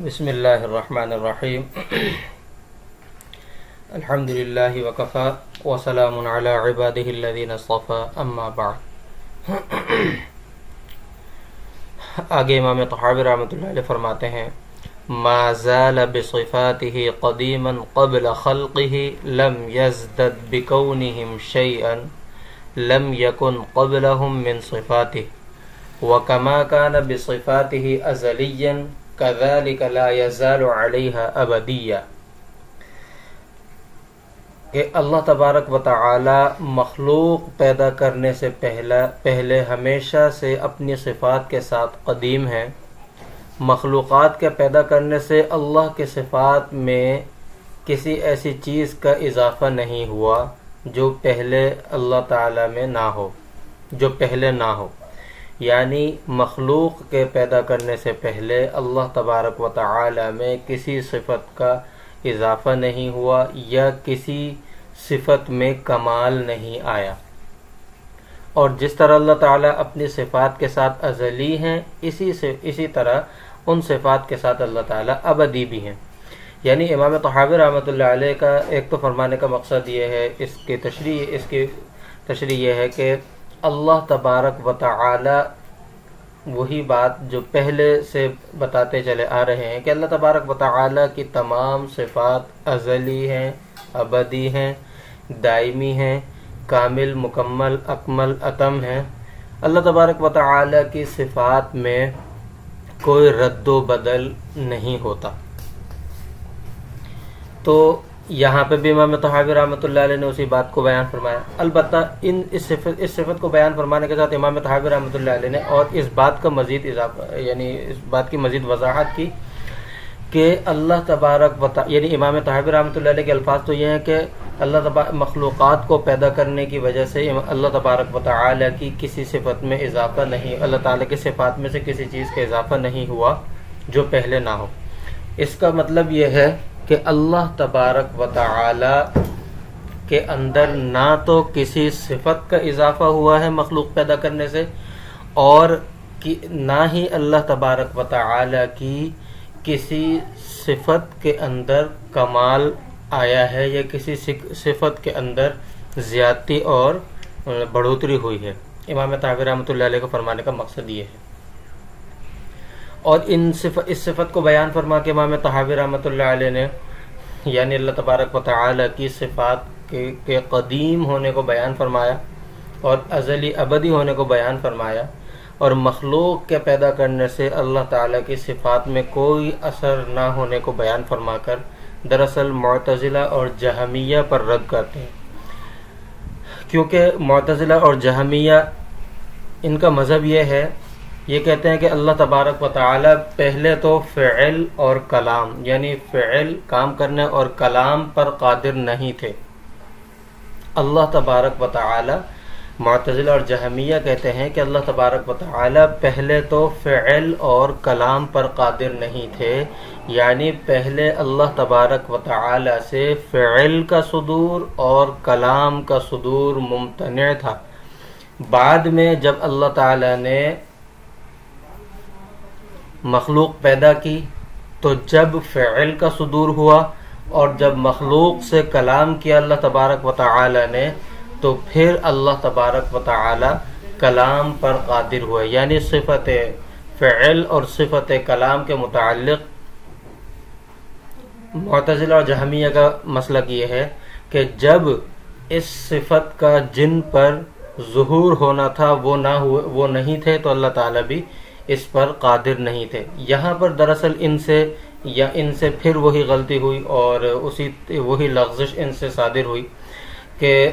بسم اللہ الرحمن الرحیم الحمد للہ وکفا وسلام علی عبادہ الذین اصطفى اما بعد۔ آگے امام طحاوی رحمۃ اللہ علیہ فرماتے ہیں ما زال بصفاته قدیما قبل خلقه لم يزدد بكونهم شيئا لم يكن قبلهم من صفاته وكما كان بصفاته ازليا كذلك لا يزال عليها ابديا۔ کہ اللہ تبارک و تعالی مخلوق پیدا کرنے سے پہلے ہمیشہ سے اپنی صفات کے ساتھ قدیم ہے۔ مخلوقات کے پیدا کرنے سے اللہ کے صفات میں کسی ایسی چیز کا اضافہ نہیں ہوا جو پہلے اللہ تعالی میں نہ ہو، جو پہلے نہ ہو۔ یعنی مخلوق کے پیدا کرنے سے پہلے اللہ تبارک و تعالی میں کسی صفت کا اضافہ نہیں ہوا یا کسی صفت میں کمال نہیں آیا، اور جس طرح اللہ تعالیٰ اپنی صفات کے ساتھ ازلی ہیں اسی طرح ان صفات کے ساتھ اللہ تعالیٰ ابدی بھی ہیں۔ یعنی امام طحاوی رحمۃ اللہ علیہ کا ایک تو فرمانے کا مقصد یہ ہے، اس کی تشریح یہ ہے کہ اللہ تبارک و تعالی وہی بات جو پہلے سے بتاتے چلے آ رہے ہیں کہ اللہ تبارک و تعالی کی تمام صفات ازلی ہیں، ابدی ہیں، دائمی ہیں، کامل، مکمل، اکمل، اتم ہیں۔ اللہ تبارک و تعالی کی صفات میں کوئی رد و بدل نہیں ہوتا۔ تو یہاں پہ بھی امام طحاوی رحمۃ اللہ علیہ نے اسی بات کو بیان فرمایا۔ البتہ اس صفت کو بیان فرمانے کے ساتھ امام طحاوی رحمۃ اللہ علیہ نے اور اس بات کا مزید اضافہ، یعنی اس بات کی مزید وضاحت کی کہ اللہ تبارک و تعالی، یعنی امام طحاوی رحمۃ اللہ علیہ کے الفاظ تو یہ ہیں کہ مخلوقات کو پیدا کرنے کی وجہ سے اللہ تبارک و تعالی کی کسی صفت میں اضافہ نہیں، اللہ تعالی کی صفات میں سے کسی چیز کا اضافہ نہیں ہوا جو پہلے نہ ہو۔ اس کا مطلب یہ ہے کہ اللہ تبارک و تعالی کے اندر نہ تو کسی صفت کا اضافہ ہوا ہے مخلوق پیدا کرنے سے، اور نہ ہی اللہ تبارک و تعالی کی کسی صفت کے اندر کمال آیا ہے یا کسی صفت کے اندر زیادتی اور بڑھوتری ہوئی ہے۔ امام طحاوی رحمۃ اللہ علیہ کو فرمانے کا مقصد یہ ہے۔ اور اس صفت کو بیان فرما کے امام طحاوی رحمۃ اللہ علیہ نے یعنی اللہ تبارک و تعالی کی صفات کے قدیم ہونے کو بیان فرمایا اور ازلی ابدی ہونے کو بیان فرمایا، اور مخلوق کے پیدا کرنے سے اللہ تعالی کی صفات میں کوئی اثر نہ ہونے کو بیان فرما کر دراصل معتزلہ اور جہمیہ پر رد کرتے ہیں۔ کیونکہ معتزلہ اور جہمیہ ان کا مذہب یہ ہے، یہ کہتے ہیں کہ اللہ تبارک و تعالی پہلے تو فعل اور کلام، یعنی فعل کام کرنے اور کلام پر قادر نہیں تھے۔ اللہ تبارک و تعالی، معتزلہ اور جہمیہ کہتے ہیں کہ اللہ تبارک و تعالی پہلے تو فعل اور کلام پر قادر نہیں تھے، یعنی پہلے اللہ تبارک و تعالی سے فعل کا صدور اور کلام کا صدور ممتنع تھا۔ بعد میں جب اللہ تعالی نے مخلوق پیدا کی تو جب فعل کا صدور ہوا اور جب مخلوق سے کلام کیا اللہ تبارک و تعالی نے، تو پھر اللہ تبارک و تعالی کلام پر قادر ہوئے۔ یعنی صفت فعل اور صفت کلام کے متعلق معتزلہ اور جہمیہ کا مسلک یہ ہے کہ جب اس صفت کا جن پر ظہور ہونا تھا وہ نہیں تھے تو اللہ تعالی بھی اس پر قادر نہیں تھے۔ یہاں پر دراصل ان سے پھر وہی غلطی ہوئی اور وہی لغزش ان سے صادر ہوئی کہ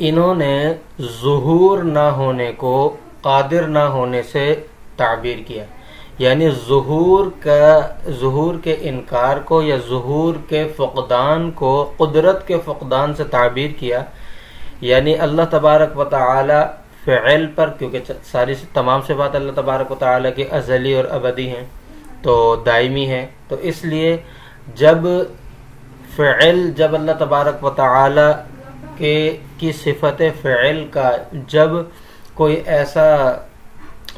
انہوں نے ظہور نہ ہونے کو قادر نہ ہونے سے تعبیر کیا، یعنی ظہور کے انکار کو یا ظہور کے فقدان کو قدرت کے فقدان سے تعبیر کیا۔ یعنی اللہ تبارک و تعالی فعل پر، کیونکہ تمام صفات اللہ تبارک و تعالی کی ازلی اور ابدی ہیں تو دائمی ہیں، تو اس لیے جب اللہ تبارک و تعالی کی صفت فعل کا جب کوئی ایسا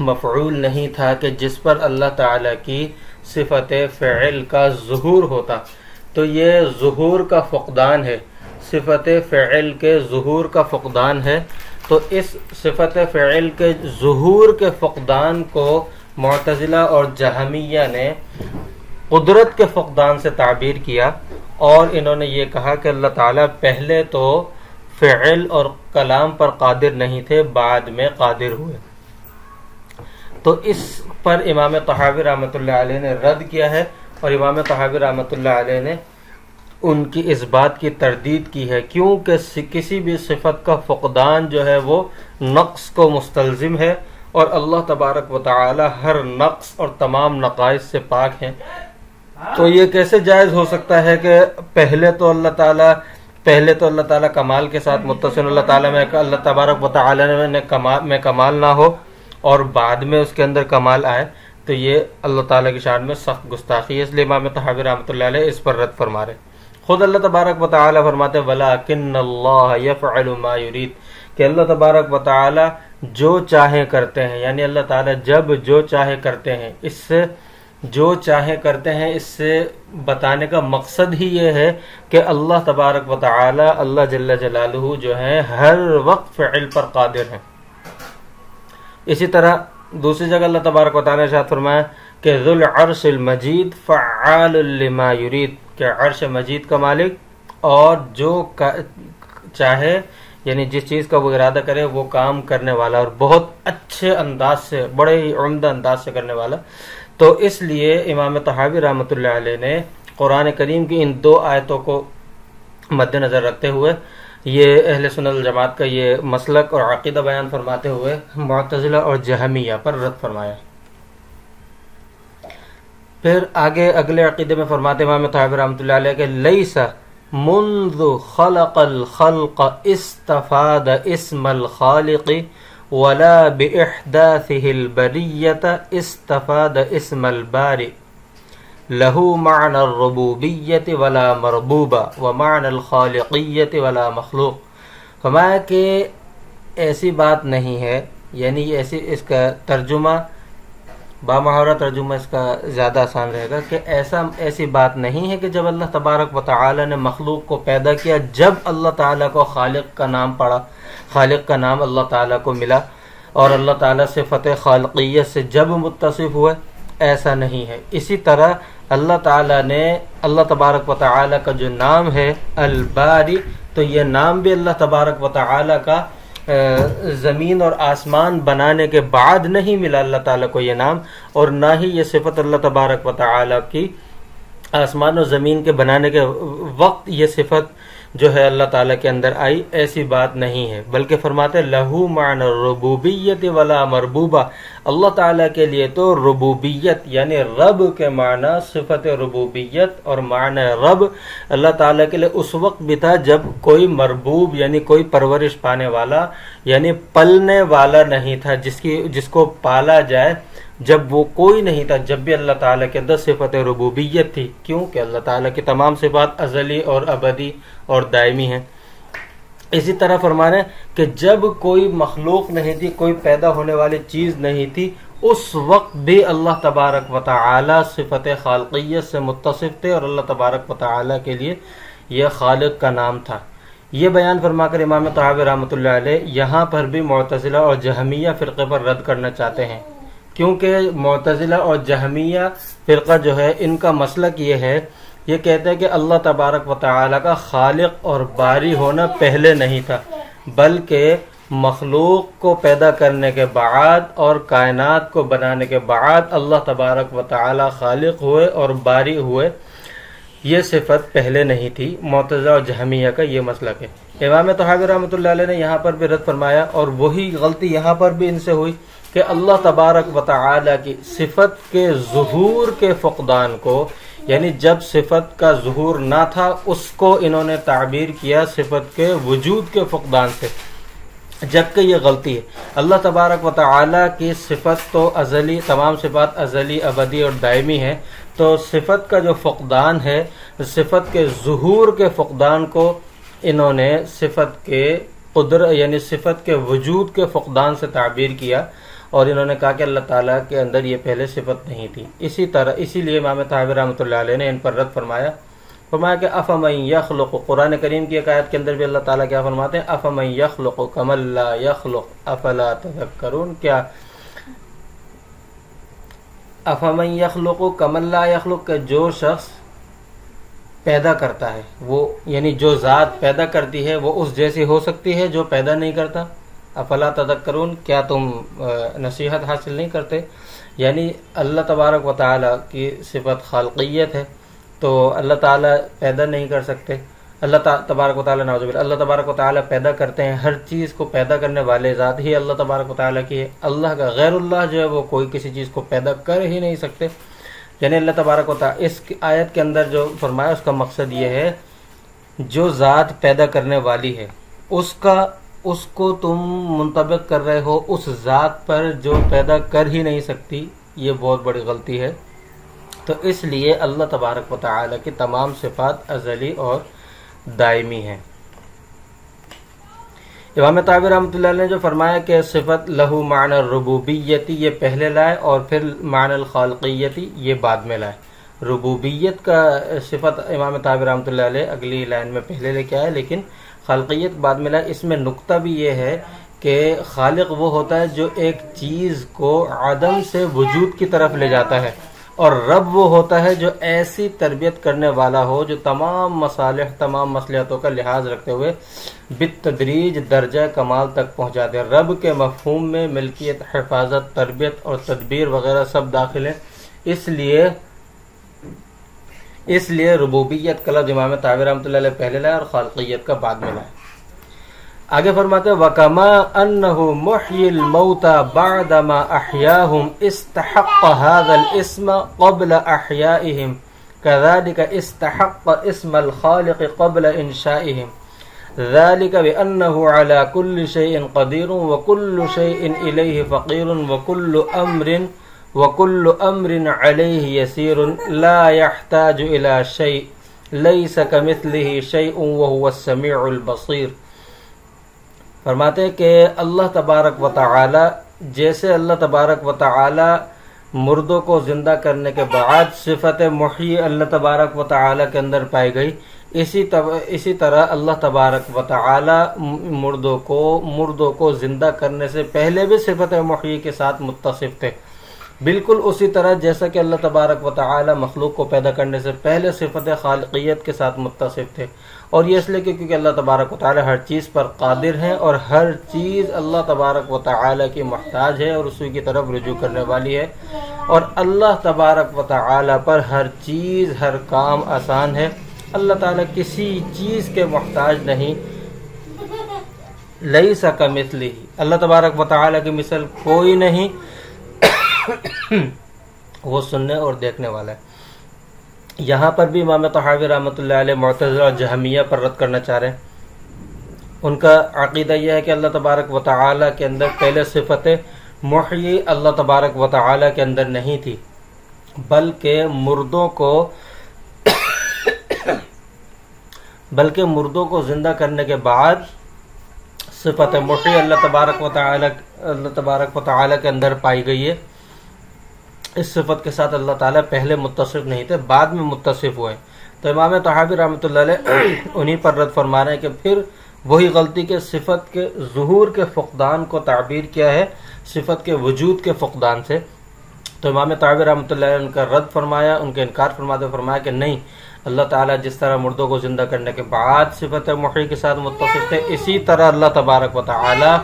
مفعول نہیں تھا کہ جس پر اللہ تعالیٰ کی صفت فعل کا ظہور ہوتا، تو یہ ظہور کا فقدان ہے، صفت فعل کے ظہور کا فقدان ہے۔ تو اس صفت فعل کے ظہور کے فقدان کو معتزلہ اور جہمیہ نے قدرت کے فقدان سے تعبیر کیا، اور انہوں نے یہ کہا کہ اللہ تعالیٰ پہلے تو فعل اور کلام پر قادر نہیں تھے، بعد میں قادر ہوئے۔ تو اس پر امام طحاوی رحمۃ اللہ علیہ نے رد کیا ہے، اور امام طحاوی رحمۃ اللہ علیہ نے ان کی اس بات کی تردید کی ہے، کیونکہ کسی بھی صفت کا فقدان جو ہے وہ نقص کو مستلزم ہے، اور اللہ تبارک و تعالی ہر نقص اور تمام نقائص سے پاک ہیں۔ تو یہ کیسے جائز ہو سکتا ہے کہ پہلے تو اللہ تعالیٰ کمال کے ساتھ متصل، اللہ تعالیٰ میں اللہ تبارک و تعالی میں کمال نہ ہو اور بعد میں اس کے اندر کمال آئے؟ تو یہ اللہ تعالیٰ کی شان میں سخت گستاخی ہے، اس لیے امام طحاوی رحمۃ اللہ علیہ اس پر رد فرما رہے۔ خود اللہ تبارک و تعالی فرماتے وَلَٰكِنَّ اللَّهَ يَفْعَلُ مَا يُرِيدُ، کہ اللہ تبارک و تعالی جو چاہے کرتے ہیں، یعنی اللہ تعالی جب جو چاہے کرتے ہیں، اس سے جو چاہے کرتے ہیں، اس سے بتانے کا مقصد ہی یہ ہے کہ اللہ تبارک و تعالی اللہ جل جلالہ جو ہیں ہر وقت فعل پر قادر ہیں۔ اسی طرح دوسری جگہ اللہ تبارک و تعالی نے ارشاد فرمایا کہ ذو العرش المجید فعال لما یرید، کہ عرش مجید کا مالک اور جو چاہے، یعنی جس چیز کا وہ ارادہ کرے وہ کام کرنے والا، اور بہت اچھے انداز سے، بڑے ہی عمدہ انداز سے کرنے والا۔ تو اس لیے امام طحاوی رحمۃ اللہ علیہ نے قرآن کریم کی ان دو آیتوں کو مد نظر رکھتے ہوئے یہ اہل سنت الجماعت کا یہ مسلک اور عقیدہ بیان فرماتے ہوئے معتزلہ اور جہمیہ پر رد فرمایا۔ پھر آگے اگلے عقیدے میں فرماتے امام طحاوی رحمۃ اللہ علیہ کہ لیس منذ خلق الخلق استفاد اسم الخالق ولا بإحداثه البریۃ استفاد اسم البارئ له معنى الربوبیت ولا مربوبہ ومعنى الخالقیت ولا مخلوق۔ فرمایا کہ ایسی بات نہیں ہے، یعنی اس کا ترجمہ بامحاورہ ترجمہ اس کا زیادہ آسان رہے گا کہ ایسی بات نہیں ہے کہ جب اللہ تبارک و تعالی نے مخلوق کو پیدا کیا، جب اللہ تعالیٰ کو خالق کا نام پڑا، خالق کا نام اللہ تعالیٰ کو ملا اور اللہ تعالیٰ صفت خالقیت سے جب متصف ہوئے، ایسا نہیں ہے۔ اسی طرح اللہ تعالیٰ نے اللہ تبارک و تعالیٰ کا جو نام ہے الباری، تو یہ نام بھی اللہ تبارک و تعالیٰ کا زمین اور آسمان بنانے کے بعد نہیں ملا اللہ تعالیٰ کو یہ نام، اور نہ ہی یہ صفت اللہ تبارک و تعالیٰ کی آسمان اور زمین کے بنانے کے وقت یہ صفت جو ہے اللہ تعالیٰ کے اندر آئی، ایسی بات نہیں ہے۔ بلکہ فرماتے لہو معنی الربوبیت ولا مربوبہ، اللہ تعالیٰ کے لیے تو ربوبیت یعنی رب کے معنی صفت ربوبیت اور معنی رب اللہ تعالیٰ کے لیے اس وقت بھی تھا جب کوئی مربوب یعنی کوئی پرورش پانے والا یعنی پلنے والا نہیں تھا، جس کو پالا جائے، جب وہ کوئی نہیں تھا، جب بھی اللہ تعالیٰ کے اندر صفت ربوبیت تھی، کیونکہ اللہ تعالیٰ کی تمام صفات ازلی اور ابدی اور دائمی ہیں۔ اسی طرح فرمانے کہ جب کوئی مخلوق نہیں تھی، کوئی پیدا ہونے والی چیز نہیں تھی، اس وقت بھی اللہ تبارک و تعالی صفت خالقیت سے متصف تھے، اور اللہ تبارک و تعالی کے لیے یہ خالق کا نام تھا۔ یہ بیان فرما کر امام طحاوی رحمۃ اللہ علیہ یہاں پر بھی معتزلہ اور جہمیہ فرقے پر رد کرنا چاہتے ہیں، کیونکہ معتزلہ اور جہمیہ فرقہ جو ہے ان کا مسلک یہ ہے، یہ کہتے ہیں کہ اللہ تبارک و تعالی کا خالق اور باری ہونا پہلے نہیں تھا، بلکہ مخلوق کو پیدا کرنے کے بعد اور کائنات کو بنانے کے بعد اللہ تبارک و تعالی خالق ہوئے اور باری ہوئے، یہ صفت پہلے نہیں تھی۔ معتزلہ اور جہمیہ کا یہ مسلک ہے۔ امام طحاوی رحمۃ اللہ علیہ نے یہاں پر بھی رد فرمایا، اور وہی غلطی یہاں پر بھی ان سے ہوئی کہ اللہ تبارک و تعالی کی صفت کے ظہور کے فقدان کو، یعنی جب صفت کا ظہور نہ تھا، اس کو انہوں نے تعبیر کیا صفت کے وجود کے فقدان سے، جبکہ یہ غلطی ہے۔ اللہ تبارک و تعالی کی صفت تو ازلی، تمام صفات ازلی ابدی اور دائمی ہیں، تو صفت کا جو فقدان ہے، صفت کے ظہور کے فقدان کو انہوں نے صفت کے قدرت یعنی صفت کے وجود کے فقدان سے تعبیر کیا، اور انہوں نے کہا کہ اللہ تعالیٰ کے اندر یہ پہلے صفت نہیں تھی. اسی لیے امام طحاوی رحمۃ اللہ علیہ نے ان پر رد فرمایا کہ افمن یخلق، قرآن کریم کی ایک آیت کے اندر بھی اللہ تعالیٰ کیا فرماتے ہیں، افمن یخلق کمن لا یخلق افلا تذکرون، کیا افمن یخلق کمن لا یخلق، کہ جو شخص پیدا کرتا ہے وہ، یعنی جو ذات پیدا کرتی ہے وہ اس جیسی ہو سکتی ہے جو پیدا نہیں کرتا. افلا تذکرون، کیا تم نصیحت حاصل نہیں کرتے. یعنی اللہ تبارک و تعالیٰ کی صفت خالقیت ہے، تو اللہ تعالیٰ پیدا نہیں کر سکتے. اللہ تبارک و تعالیٰ نعوذ باللہ، اللہ تبارک و تعالیٰ پیدا کرتے ہیں. ہر چیز کو پیدا کرنے والے ذات ہی اللہ تبارک و تعالیٰ کی ہے. اللہ کا غیر اللہ جو ہے وہ کوئی کسی چیز کو پیدا کر ہی نہیں سکتے. یعنی اللہ تبارک و تعالیٰ اس آیت کے اندر جو فرمایا اس کا مقصد یہ ہے، جو ذات پیدا کرنے والی ہے اس کو تم منطبق کر رہے ہو اس ذات پر جو پیدا کر ہی نہیں سکتی. یہ بہت بڑی غلطی ہے. تو اس لیے اللہ تبارک و تعالی کی تمام صفات ازلی اور دائمی ہیں. امام طحاوی رحمۃ اللہ علیہ نے جو فرمایا کہ صفت لہو معنی الربوبیتی یہ پہلے لائے اور پھر معنی الخالقیتی یہ بعد میں لائے. ربوبیت کا صفت امام طحاوی رحمۃ اللہ علیہ اگلی لائن میں پہلے لے کے آئے، لیکن خالقیت بعد میں لائے. اس میں نقطہ بھی یہ ہے کہ خالق وہ ہوتا ہے جو ایک چیز کو عدم سے وجود کی طرف لے جاتا ہے، اور رب وہ ہوتا ہے جو ایسی تربیت کرنے والا ہو جو تمام مصالح تمام مصلحتوں کا لحاظ رکھتے ہوئے بالتدریج درجہ کمال تک پہنچا دے. رب کے مفہوم میں ملکیت، حفاظت، تربیت اور تدبیر وغیرہ سب داخل ہیں. اس لیے ربوبیت کا لفظ امام طحاوی رحمۃ اللہ علیہ پہلے لائے اور خالقیت کا بعد میں لائے. آگے فرماتے ہیں وَكَمَا أَنَّهُ مُحْيِي الْمَوْتَى بَعْدَمَا أَحْيَاهُمْ اسْتَحَقَّ هَذَا الْإِسْمَ قَبْلَ أَحْيَائِهِمْ كَذَلِكَ اسْتَحَقَّ اسْمَ الْخَالِقِ قَبْلَ إِنْشَائِهِمْ ذَلِكَ بِأَنَّهُ عَلَى كُلِّ شَيْءٍ قَدِيرٌ وَكُلُّ شَيْءٍ إِلَيْهِ فَقِيرٌ وَكُلُّ أَمْرٍ عَلَيْهِ يَسِيرٌ لَا يَحْتَاجُ إِلَى شَيْءٍ لَيْسَ كَمِثْلِهِ شَيْءٌ وَهُوَ السَّمِيعُ الْبَصِيرُ. فرماتے کہ اللہ تبارک و تعالی، جیسے اللہ تبارک و تعالی مردوں کو زندہ کرنے کے بعد صفت محیی اللہ تبارک و تعالی کے اندر پائی گئی، اسی طرح اللہ تبارک و تعالی مردوں کو زندہ کرنے سے پہلے بھی صفت محیی کے ساتھ متصف تھے. بالکل اسی طرح جیسا کہ اللہ تبارک و تعالی مخلوق کو پیدا کرنے سے پہلے صفت خالقیت کے ساتھ متصف تھے. اور یہ اس لیے کیونکہ اللہ تبارک و تعالی ہر چیز پر قادر ہیں اور ہر چیز اللہ تبارک و تعالی کی محتاج ہے اور اسی کی طرف رجوع کرنے والی ہے، اور اللہ تبارک و تعالی پر ہر چیز ہر کام آسان ہے. اللہ تعالی کسی چیز کے محتاج نہیں. لیس کمثلہ، اللہ تبارک و تعالی کی مثل کوئی نہیں، وہ سننے اور دیکھنے والا ہے. یہاں پر بھی امام طحاوی رحمۃ اللہ علیہ معتزلہ اور جہمیہ پر رد کرنا چاہ رہے ہیں. ان کا عقیدہ یہ ہے کہ اللہ تبارک و تعالی کے اندر پہلے صفت محیی اللہ تبارک و تعالی کے اندر نہیں تھی، بلکہ مردوں کو زندہ کرنے کے بعد صفت محیی اللہ تبارک و تعالی کے اندر پائی گئی ہے. اس صفت کے ساتھ اللہ تعالیٰ پہلے متصف نہیں تھے، بعد میں متصف ہوئے. تو امام طحاوی رحمۃ اللہ علیہ انہی پر رد فرما رہے ہیں کہ پھر وہی غلطی کے صفت کے ظہور کے فقدان کو تعبیر کیا ہے صفت کے وجود کے فقدان سے. تو امام طحاوی رحمۃ اللہ علیہ ان کا رد فرمایا، ان کا انکار فرماتے فرمایا کہ نہیں، اللہ تعالیٰ جس طرح مردوں کو زندہ کرنے کے بعد صفت محیی کے ساتھ متصف تھے، اسی طرح اللہ تبارک و تعالیٰ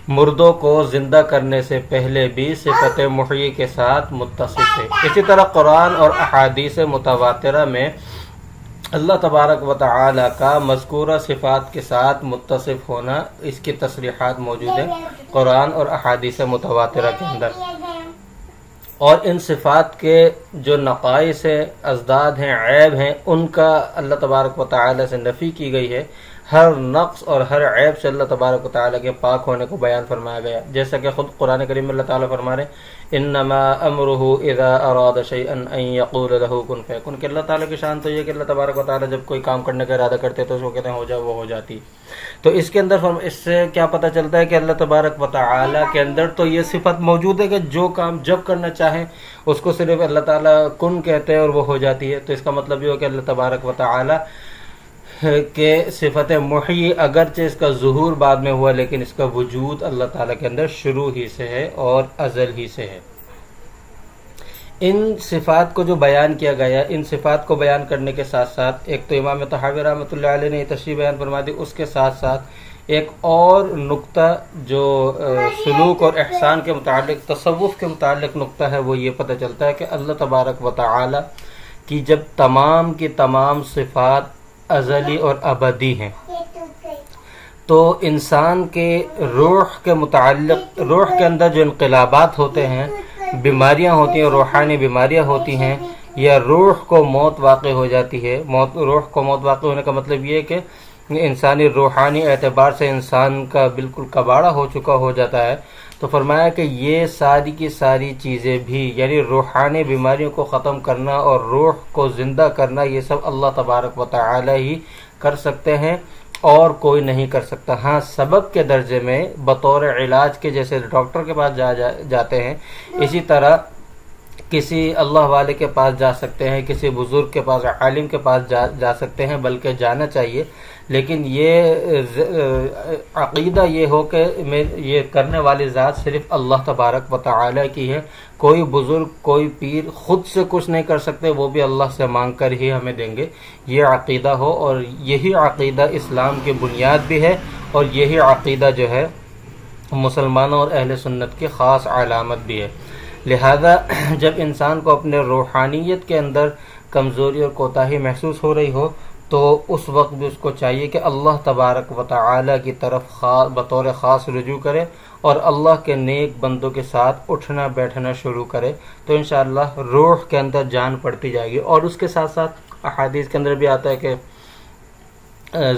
مردوں کو زندہ کرنے سے پہلے بھی صفت محیی کے ساتھ متصف تھے. اسی طرح قرآن اور احادیث متواترہ میں اللہ تبارک و تعالی کا مذکورہ صفات کے ساتھ متصف ہونا، اس کی تصریحات موجود ہیں قرآن اور احادیث متواترہ کے اندر. اور ان صفات کے جو نقائص ہیں، ازداد ہیں، عیب ہیں، ان کا اللہ تبارک و تعالی سے نفی کی گئی ہے. ہر نقص اور ہر عیب سے اللہ تبارک و تعالیٰ کے پاک ہونے کو بیان فرمایا گیا، جیسا کہ خود قرآن کریم میں اللہ تعالیٰ فرما رہے ہیں انما امرہ اذا اراد شیئا ان یقول له کن فیکن، کہ اللہ تعالیٰ کی شان تو یہ کہ اللہ تبارک و تعالیٰ جب کوئی کام کرنے کا ارادہ کرتے تو اس کو کہتے ہیں ہو جا، وہ ہو جاتی۔ تو اس کے اندر اس سے کیا پتہ چلتا ہے کہ اللہ تبارک و تعالیٰ کے اندر تو یہ صفت موجود ہے کہ جو کام جب کرنا چاہیں اس کو صرف اللہ تعالیٰ کن کہتے ہیں اور وہ ہو جاتی ہے۔ تو اس کا مطلب یہ ہو کہ اللہ تبارک و تعالیٰ کہ صفت محیی اگرچہ اس کا ظہور بعد میں ہوا لیکن اس کا وجود اللہ تعالیٰ کے اندر شروع ہی سے ہے اور ازل ہی سے ہے۔ ان صفات کو جو بیان کیا گیا، ان صفات کو بیان کرنے کے ساتھ ساتھ ایک تو امام طحاوی رحمۃ اللہ علیہ نے یہ تشریح بیان فرما دی، اس کے ساتھ ساتھ ایک اور نقطہ جو سلوک اور احسان کے متعلق، تصوف کے متعلق نقطہ ہے، وہ یہ پتہ چلتا ہے کہ اللہ تبارک و تعالی کی جب تمام کی تمام صفات ازلی اور ابدی ہیں تو انسان کے روح کے متعلق، روح کے اندر جو انقلابات ہوتے ہیں، بیماریاں ہوتی ہیں، روحانی بیماریاں ہوتی ہیں، یا روح کو موت واقع ہو جاتی ہے، روح کو موت واقع ہونے کا مطلب یہ ہے کہ انسانی روحانی اعتبار سے انسان کا بالکل کباڑہ ہو چکا ہو جاتا ہے، تو فرمایا کہ یہ ساری کی ساری چیزیں بھی، یعنی روحانی بیماریوں کو ختم کرنا اور روح کو زندہ کرنا، یہ سب اللہ تبارک و تعالی ہی کر سکتے ہیں اور کوئی نہیں کر سکتا۔ ہاں سبب کے درجے میں بطور علاج کے، جیسے ڈاکٹر کے پاس جاتے ہیں، اسی طرح کسی اللہ والے کے پاس جا سکتے ہیں، کسی بزرگ کے پاس، عالم کے پاس جا سکتے ہیں، بلکہ جانا چاہیے، لیکن یہ عقیدہ یہ ہو کہ یہ کرنے والی ذات صرف اللہ تبارک و تعالی کی ہے، کوئی بزرگ، کوئی پیر خود سے کچھ نہیں کر سکتے، وہ بھی اللہ سے مانگ کر ہی ہمیں دیں گے، یہ عقیدہ ہو، اور یہی عقیدہ اسلام کی بنیاد بھی ہے، اور یہی عقیدہ جو ہے مسلمانوں اور اہل سنت کی خاص علامت بھی ہے۔ لہذا جب انسان کو اپنے روحانیت کے اندر کمزوری اور کوتاہی محسوس ہو رہی ہو تو اس وقت بھی اس کو چاہیے کہ اللہ تبارک و تعالی کی طرف بطور خاص رجوع کرے اور اللہ کے نیک بندوں کے ساتھ اٹھنا بیٹھنا شروع کرے، تو انشاءاللہ روح کے اندر جان پڑتی جائے گی۔ اور اس کے ساتھ ساتھ احادیث کے اندر بھی آتا ہے کہ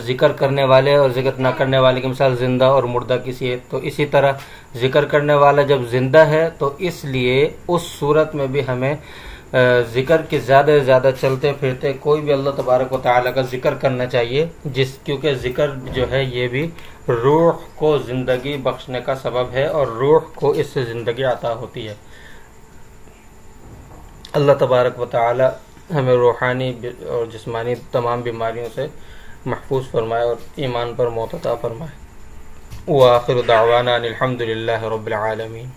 ذکر کرنے والے اور ذکر نہ کرنے والے کی مثال زندہ اور مردہ کسی ہے، تو اسی طرح ذکر کرنے والا جب زندہ ہے تو اس لیے اس صورت میں بھی ہمیں ذکر کے زیادہ سے زیادہ چلتے پھرتے کوئی بھی اللہ تبارک و تعالیٰ کا ذکر کرنا چاہیے، کیونکہ ذکر جو ہے یہ بھی روح کو زندگی بخشنے کا سبب ہے اور روح کو اس سے زندگی عطا ہوتی ہے۔ اللہ تبارک و تعالیٰ ہمیں روحانی اور جسمانی تمام بیماریوں سے محفوظ فرمائے اور ایمان پر موت عطا فرمائے۔ وآخر دعوانا الحمد للہ رب العالمین۔